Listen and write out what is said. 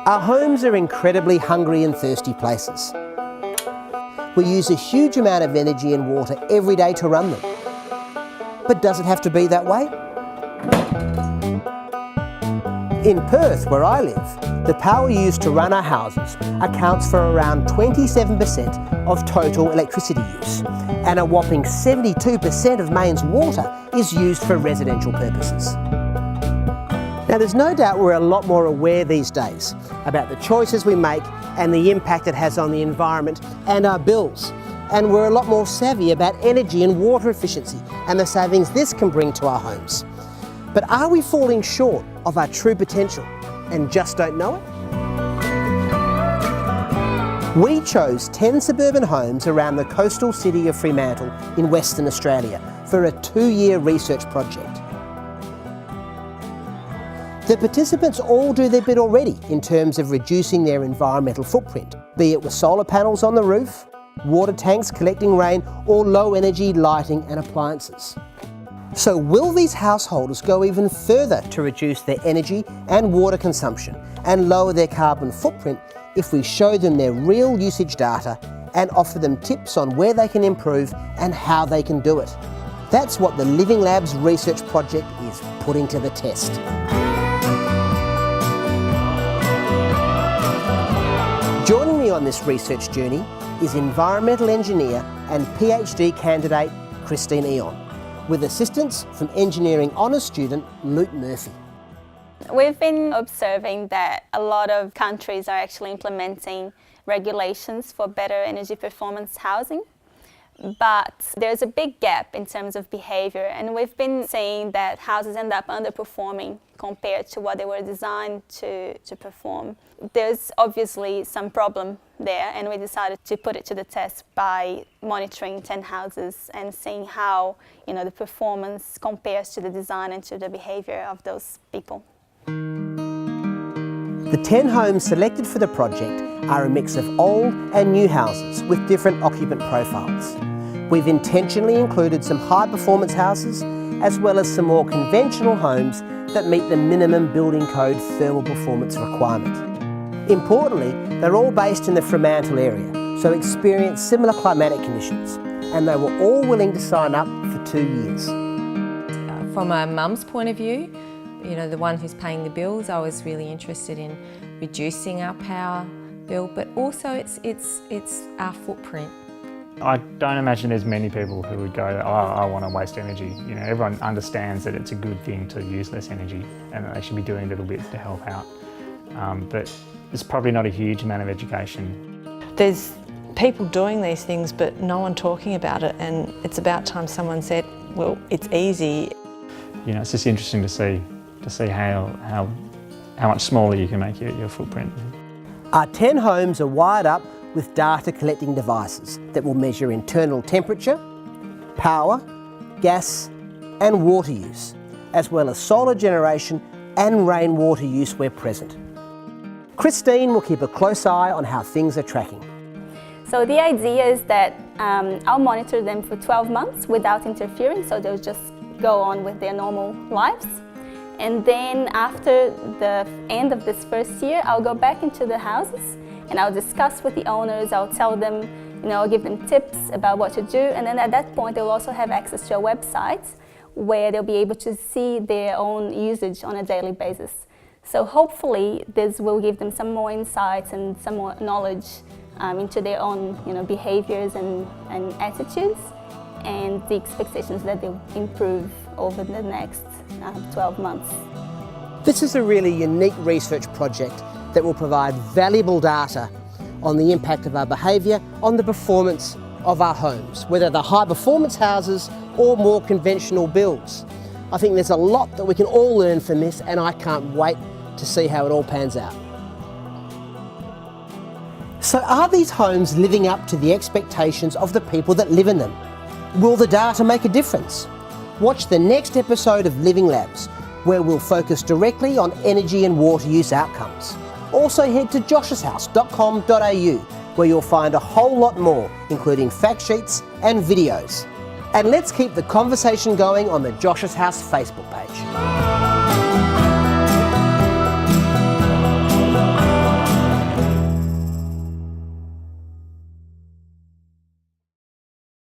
Our homes are incredibly hungry and thirsty places. We use a huge amount of energy and water every day to run them. But does it have to be that way? In Perth, where I live, the power used to run our houses accounts for around 27% of total electricity use, and a whopping 72% of Maine's water is used for residential purposes. Now, there's no doubt we're a lot more aware these days about the choices we make and the impact it has on the environment and our bills. And we're a lot more savvy about energy and water efficiency and the savings this can bring to our homes. But are we falling short of our true potential and just don't know it? We chose 10 suburban homes around the coastal city of Fremantle in Western Australia for a 2-year research project. The participants all do their bit already in terms of reducing their environmental footprint, be it with solar panels on the roof, water tanks collecting rain, or low energy lighting and appliances. So will these householders go even further to reduce their energy and water consumption and lower their carbon footprint if we show them their real usage data and offer them tips on where they can improve and how they can do it? That's what the Living Labs research project is putting to the test. Joining me on this research journey is environmental engineer and PhD candidate Christine Eon, with assistance from engineering honours student Luke Murphy. We've been observing that a lot of countries are actually implementing regulations for better energy performance housing, but there's a big gap in terms of behaviour, and we've been seeing that houses end up underperforming compared to what they were designed to perform. There's obviously some problem there, and we decided to put it to the test by monitoring 10 houses and seeing how the performance compares to the design and to the behaviour of those people. The 10 homes selected for the project are a mix of old and new houses with different occupant profiles. We've intentionally included some high-performance houses as well as some more conventional homes that meet the minimum building code thermal performance requirement. Importantly, they're all based in the Fremantle area, so experience similar climatic conditions, and they were all willing to sign up for 2 years. From a mum's point of view, the one who's paying the bills, I was really interested in reducing our power bill, but also it's our footprint. I don't imagine there's many people who would go, oh, I want to waste energy. Everyone understands that it's a good thing to use less energy and that they should be doing a little bit to help out. But it's probably not a huge amount of education. There's people doing these things but no one talking about it, and it's about time someone said, well, it's easy. It's just interesting to see how much smaller you can make your footprint. Our 10 homes are wired up with data collecting devices that will measure internal temperature, power, gas and water use, as well as solar generation and rainwater use where present. Christine will keep a close eye on how things are tracking. So the idea is that I'll monitor them for 12 months without interfering, so they'll just go on with their normal lives. And then after the end of this first year, I'll go back into the houses and I'll discuss with the owners. I'll tell them, I'll give them tips about what to do. And then at that point, they'll also have access to a website where they'll be able to see their own usage on a daily basis. So hopefully this will give them some more insights and some more knowledge into their own behaviours and attitudes, and the expectations that they'll improve over the next 12 months. This is a really unique research project that will provide valuable data on the impact of our behaviour on the performance of our homes, whether they're high performance houses or more conventional builds. I think there's a lot that we can all learn from this, and I can't wait to see how it all pans out. So are these homes living up to the expectations of the people that live in them? Will the data make a difference? Watch the next episode of Living Labs, where we'll focus directly on energy and water use outcomes. Also head to joshshouse.com.au, where you'll find a whole lot more, including fact sheets and videos. And let's keep the conversation going on the Josh's House Facebook page.